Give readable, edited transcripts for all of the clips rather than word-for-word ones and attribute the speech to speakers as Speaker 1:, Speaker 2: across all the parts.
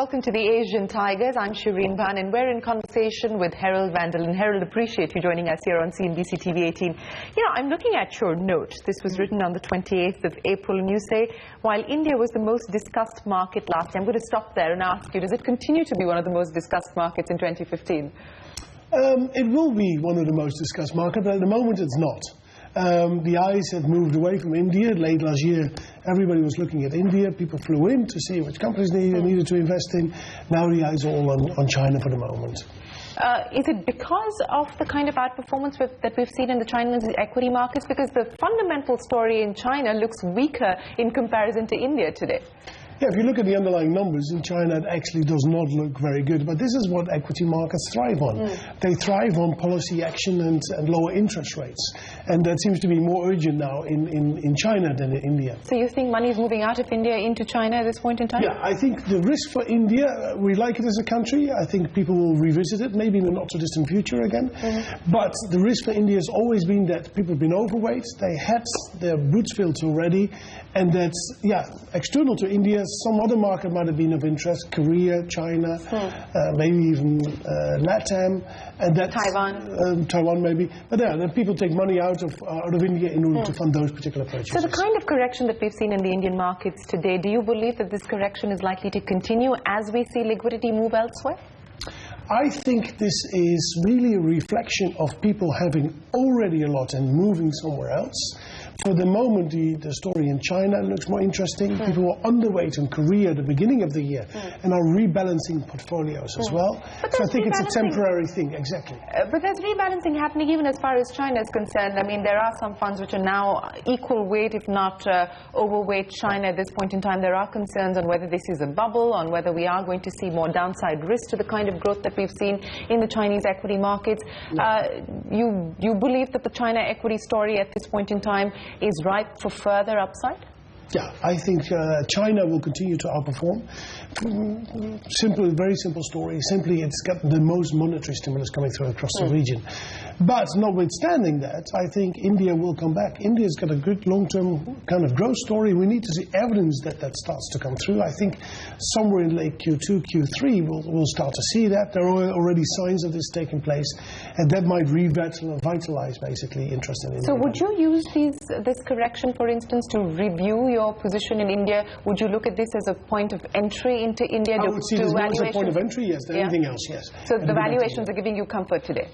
Speaker 1: welcome to the Asian Tigers. I'm Shereen Bhan and we're in conversation with Herald. And Herald, appreciate you joining us here on CNBC TV 18. You know, I'm looking at your note. This was written on the 28th of April and you say, while India was the most discussed market last year, I'm going to stop there and ask you, does it continue to be one of the most discussed markets in 2015?
Speaker 2: It will be one of the most discussed markets, but at the moment it's not. The eyes have moved away from India. Late last year, everybody was looking at India. People flew in to see which companies they needed to invest in. Now the eyes are all on China for the moment.
Speaker 1: Is it because of the kind of outperformance that we've seen in the Chinese equity markets? Because the fundamental story in China looks weaker in comparison to India today.
Speaker 2: Yeah, if you look at the underlying numbers in China, it actually does not look very good. But this is what equity markets thrive on. They thrive on policy action and lower interest rates. And that seems to be more urgent now in China than in India.
Speaker 1: So you think money is moving out of India into China at this point in time?
Speaker 2: Yeah, I think the risk for India, we like it as a country. I think people will revisit it, maybe in the not-so-distant future again. But the risk for India has always been that people have been overweight. They had their boots filled already. And that's, yeah, external to India, some other market might have been of interest, Korea, China, maybe even LATAM, and that's, Taiwan maybe. But yeah, then people take money out of India in order to fund those particular purchases.
Speaker 1: So the kind of correction that we've seen in the Indian markets today, do you believe that this correction is likely to continue as we see liquidity move elsewhere?
Speaker 2: I think this is really a reflection of people having already a lot and moving somewhere else. For the moment, the story in China looks more interesting. People were underweight in Korea at the beginning of the year and are rebalancing portfolios as well. So I think it's a temporary thing, exactly.
Speaker 1: But there's rebalancing happening even as far as China is concerned. I mean, there are some funds which are now equal weight, if not overweight China at this point in time. There are concerns on whether this is a bubble, on whether we are going to see more downside risk to the kind of growth that we've seen in the Chinese equity markets. You believe that the China equity story at this point in time is ripe for further upside?
Speaker 2: Yeah, I think China will continue to outperform. Simple, very simple story. Simply, it's got the most monetary stimulus coming through across the region. But notwithstanding that, I think India will come back. India's got a good long-term kind of growth story. We need to see evidence that that starts to come through. I think somewhere in late Q2, Q3, we'll start to see that. There are already signs of this taking place, and that might revitalize, basically, interest in India.
Speaker 1: So would you use this correction, for instance, to review your position in India? Would you look at this as a point of entry into India?
Speaker 2: I would see this more as a point of entry, yes, than anything else, yes.
Speaker 1: So the valuations are giving you comfort today?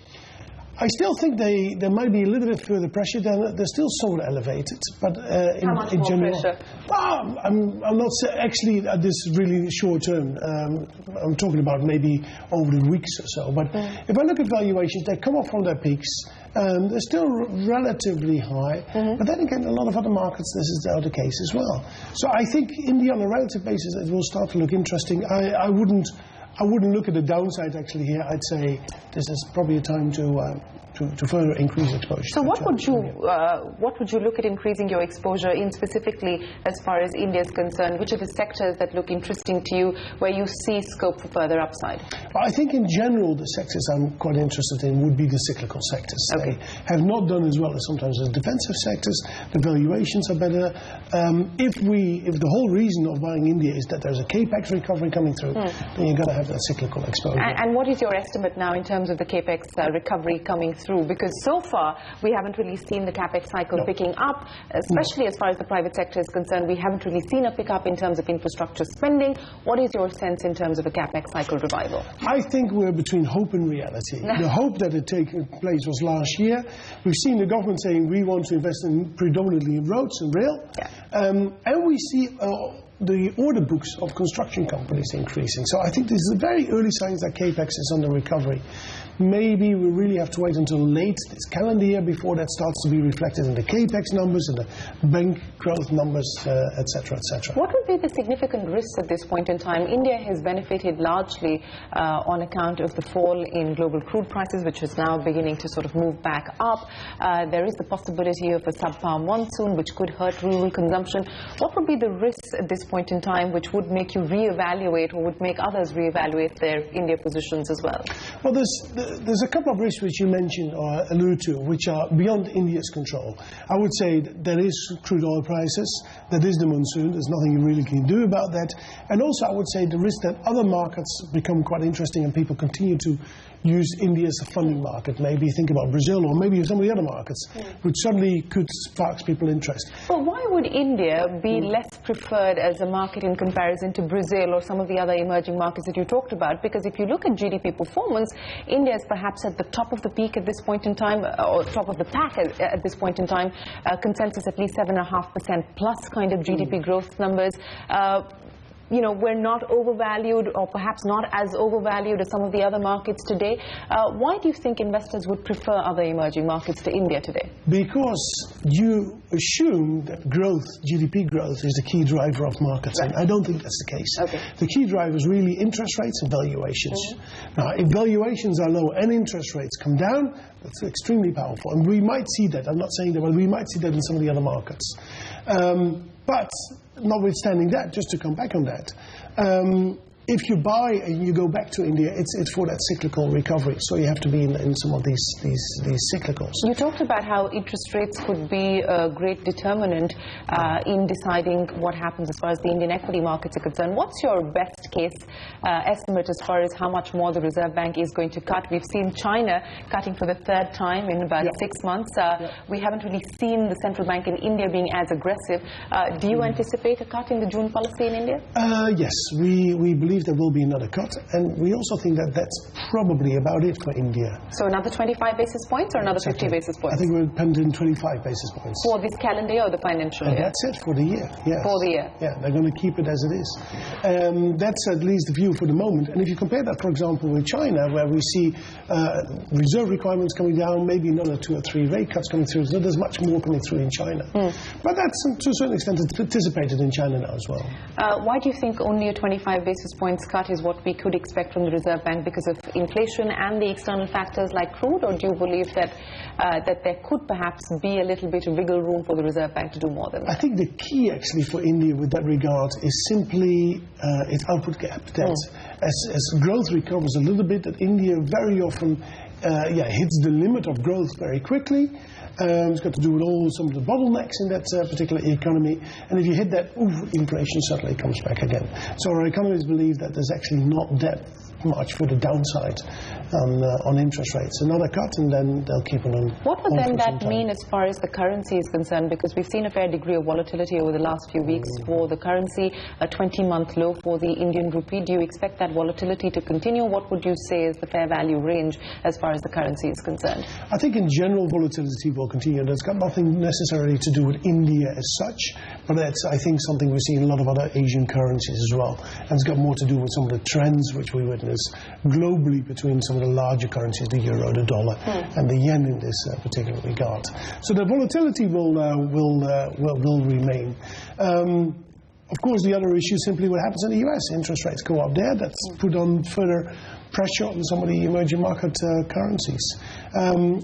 Speaker 2: I still think there might be a little bit further pressure. They're still somewhat elevated, but in general,
Speaker 1: pressure?
Speaker 2: Well, I'm not actually at this really short term. I'm talking about maybe over the weeks or so. But if I look at valuations, they come up from their peaks. They're still relatively high, but then again, a lot of other markets, this is the other case as well. So I think India, on a relative basis, it will start to look interesting. I wouldn't look at the downside actually here. I'd say this is probably a time to further increase exposure.
Speaker 1: So what would you look at increasing your exposure in, specifically as far as India is concerned? Which are the sectors that look interesting to you, where you see scope for further upside?
Speaker 2: Well, I think in general the sectors I'm quite interested in would be the cyclical sectors.
Speaker 1: Okay.
Speaker 2: They have not done as well as sometimes the defensive sectors. The valuations are better. If the whole reason of buying India is that there's a CAPEX recovery coming through, then you've got to have that cyclical exposure.
Speaker 1: And what is your estimate now in terms of the CAPEX recovery coming through? Because so far we haven't really seen the CAPEX cycle picking up, especially as far as the private sector is concerned. We haven't really seen a pickup in terms of infrastructure spending. What is your sense in terms of a CAPEX cycle revival? I
Speaker 2: think we're between hope and reality. The hope that it took place was last year. We've seen the government saying we want to invest predominantly in roads and rail. And we see the order books of construction companies increasing. So I think this is a very early signs that CAPEX is under recovery. Maybe we really have to wait until late this calendar year before that starts to be reflected in the CAPEX numbers and the bank growth numbers, etc., etc.
Speaker 1: What would be the significant risks at this point in time? India has benefited largely on account of the fall in global crude prices, which is now beginning to sort of move back up. There is the possibility of a subpar monsoon, which could hurt rural consumption. What would be the risks at this point in time which would make you reevaluate, or would make others reevaluate their India positions as well?
Speaker 2: Well, there's a couple of risks which you mentioned or allude to, which are beyond India's control. I would say that there is crude oil prices, that is the monsoon, there's nothing you really can do about that. And also I would say the risk that other markets become quite interesting and people continue to use India as a funding market. Maybe think about Brazil or maybe some of the other markets, which suddenly could spark people's interest.
Speaker 1: Well, why would India be less preferred as a market in comparison to Brazil or some of the other emerging markets that you talked about? Because if you look at GDP performance, India is perhaps at the top of the peak at this point in time, or top of the pack at this point in time. Consensus at least 7.5% plus kind of GDP growth numbers. You know, we're not overvalued, or perhaps not as overvalued as some of the other markets today. Why do you think investors would prefer other emerging markets to India today?
Speaker 2: Because you assume that growth, GDP growth, is the key driver of markets, and I don't think that's the case.
Speaker 1: Okay.
Speaker 2: The key driver is really interest rates and valuations. Now, if valuations are low and interest rates come down, that's extremely powerful, and we might see that. I'm not saying that, but we might see that in some of the other markets. But notwithstanding that, just to come back on that, if you buy and you go back to India, it's for that cyclical recovery. So you have to be in some of these cyclicals.
Speaker 1: You talked about how interest rates could be a great determinant in deciding what happens as far as the Indian equity markets are concerned. What's your best case estimate as far as how much more the Reserve Bank is going to cut? We've seen China cutting for the third time in about 6 months. We haven't really seen the central bank in India being as aggressive. Do you anticipate a cut in the June policy in India?
Speaker 2: Yes, we believe there will be another cut, and we also think that that's probably about it for India.
Speaker 1: So another 25 basis points or another 50 basis points?
Speaker 2: I think we're pending 25 basis points.
Speaker 1: For this calendar year or the financial year?
Speaker 2: That's it for the year, yes.
Speaker 1: For the year?
Speaker 2: Yeah, they're going to keep it as it is. That's at least the view for the moment. And if you compare that, for example, with China, where we see reserve requirements coming down, maybe another 2 or 3 rate cuts coming through, so there's much more coming through in China. But that's, to a certain extent, anticipated in China now as well.
Speaker 1: Why do you think only a 25 basis points cut is what we could expect from the Reserve Bank because of inflation and the external factors like crude, or do you believe that that there could perhaps be a little bit of wiggle room for the Reserve Bank to do more than that?
Speaker 2: I think the key actually for India with that regard is simply its output gap. That as growth recovers a little bit, that India very often hits the limit of growth very quickly. It's got to do with some of the bottlenecks in that particular economy. And if you hit that, inflation suddenly comes back again. So our economists believe that there's actually not that much for the downside on interest rates. Another cut, and then they'll keep it on.
Speaker 1: What would then that mean as far as the currency is concerned? Because we've seen a fair degree of volatility over the last few weeks for the currency, a 20-month low for the Indian rupee. Do you expect that volatility to continue? What would you say is the fair value range as far as the currency is concerned?
Speaker 2: I think in general volatility will continue. That's got nothing necessarily to do with India as such, but that's, I think, something we see in a lot of other Asian currencies as well. And it's got more to do with some of the trends which we witness globally between some of the larger currencies, the euro, the dollar, and the yen in this particular regard. So the volatility will remain. Of course, the other issue is simply what happens in the US. Interest rates go up there. That's put on further pressure on some of the emerging market currencies.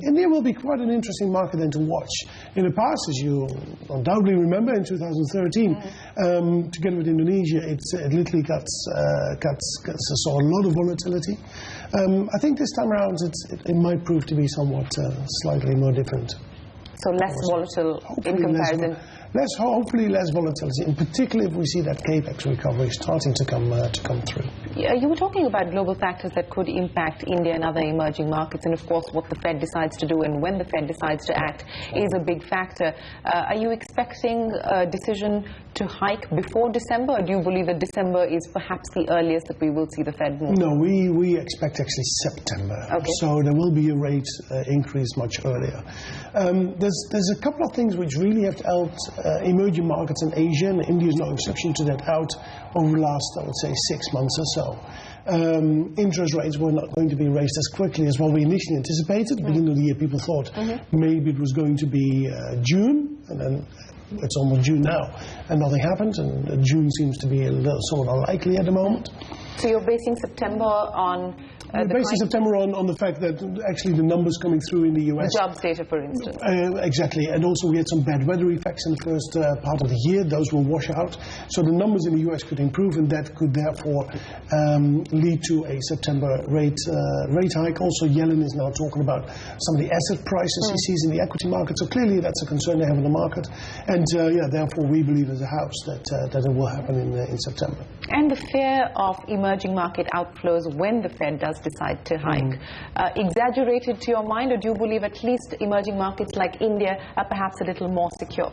Speaker 2: India will be quite an interesting market then to watch. In the past, as you undoubtedly remember, in 2013, together with Indonesia, it literally saw a lot of volatility. I think this time around it might prove to be somewhat slightly more different.
Speaker 1: So less volatile in comparison?
Speaker 2: Hopefully less volatility, in particular if we see that CAPEX recovery starting to come through.
Speaker 1: You were talking about global factors that could impact India and other emerging markets, and of course what the Fed decides to do and when the Fed decides to act is a big factor. Are you expecting a decision to hike before December, or do you believe that December is perhaps the earliest that we will see the Fed move?
Speaker 2: No, we expect actually September.
Speaker 1: Okay.
Speaker 2: So there will be a rate increase much earlier. There's a couple of things which really have helped emerging markets in Asia, and India is no exception to that, out over the last, I would say, 6 months or so. Interest rates were not going to be raised as quickly as what we initially anticipated. At the beginning of the year, people thought maybe it was going to be June, and then it's almost June now, and nothing happened, and June seems to be a little somewhat unlikely at the moment.
Speaker 1: So you're basing September on...
Speaker 2: We're basing September on the fact that actually the numbers coming through in the US.
Speaker 1: Jobs data, for instance.
Speaker 2: Exactly, and also we had some bad weather effects in the first part of the year. Those will wash out. So the numbers in the US could improve, and that could therefore lead to a September rate hike. Also, Yellen is now talking about some of the asset prices he sees in the equity market. So clearly that's a concern they have in the market. And therefore we believe as a house that it will happen in September.
Speaker 1: And the fear of emerging market outflows when the Fed does decide to hike, exaggerated to your mind, or do you believe at least emerging markets like India are perhaps a little more secure?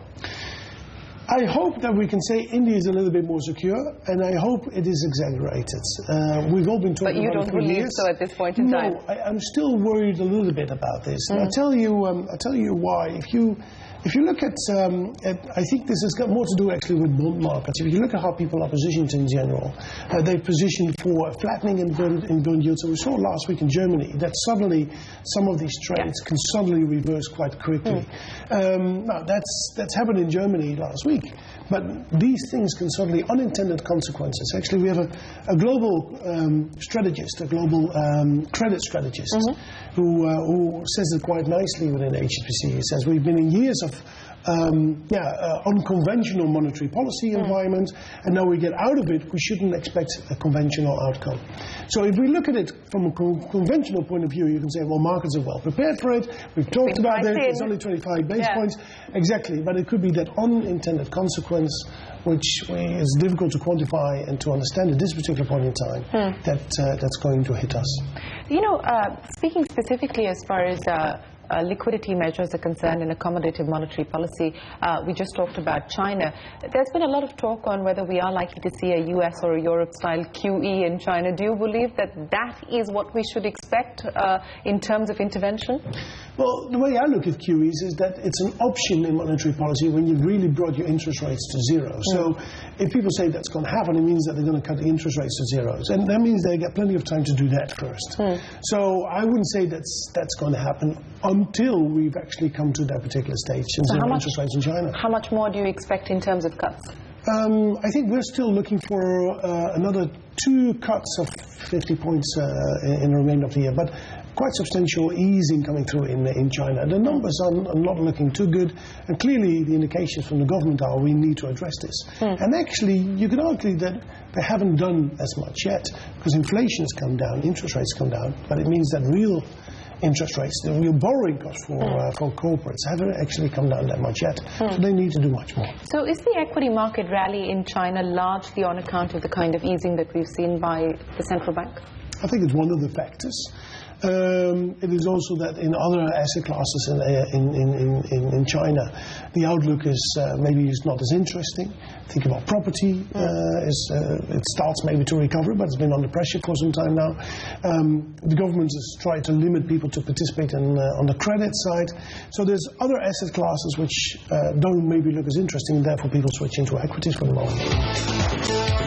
Speaker 2: I hope that we can say India is a little bit more secure, and I hope it is exaggerated. We've all been talking about it for years. But you don't believe so at this point in time? No, I'm still worried a little bit about this. And I'll tell you why. If you look at, I think this has got more to do actually with bond markets. If you look at how people are positioned in general, they're positioned for a flattening in bond yields. So we saw last week in Germany that suddenly some of these trends can suddenly reverse quite quickly. Now that's happened in Germany last week. But these things can suddenly unintended consequences. Actually, we have a global strategist, a global credit strategist, who says it quite nicely within HSBC. He says we've been in years of unconventional monetary policy environment, and now we get out of it, we shouldn't expect a conventional outcome. So if we look at it from a conventional point of view, you can say, well, markets are well prepared for it. We've talked about it. It's only 25 basis points. Exactly. But it could be that unintended consequence, which is difficult to quantify and to understand at this particular point in time, that's going to hit us.
Speaker 1: You know, speaking specifically as far as liquidity measures are concerned in accommodative monetary policy, we just talked about China. There's been a lot of talk on whether we are likely to see a US or a Europe-style QE in China. Do you believe that that is what we should expect in terms of intervention?
Speaker 2: Well, the way I look at QEs is that it's an option in monetary policy when you've really brought your interest rates to zero. So if people say that's going to happen, it means that they're going to cut the interest rates to zeros. And that means they get plenty of time to do that first. So I wouldn't say that's going to happen until we've actually come to that particular stage in zero interest rates in China.
Speaker 1: How much more do you expect in terms of cuts?
Speaker 2: I think we're still looking for another 2 cuts of 50 points in the remainder of the year. But quite substantial easing coming through in China. The numbers are not looking too good, and clearly the indications from the government are we need to address this. And actually, you could argue that they haven't done as much yet, because inflation has come down, interest rates come down, but it means that real interest rates, the real borrowing costs for corporates haven't actually come down that much yet. So they need to do much more. So
Speaker 1: is the equity market rally in China largely on account of the kind of easing that we've seen by the central bank?
Speaker 2: I think it's one of the factors. It is also that in other asset classes in China, the outlook is maybe not as interesting. Think about property. It starts maybe to recover, but it's been under pressure for some time now. The government has tried to limit people to participate on the credit side. So there's other asset classes which don't maybe look as interesting, and therefore people switch into equities for the moment.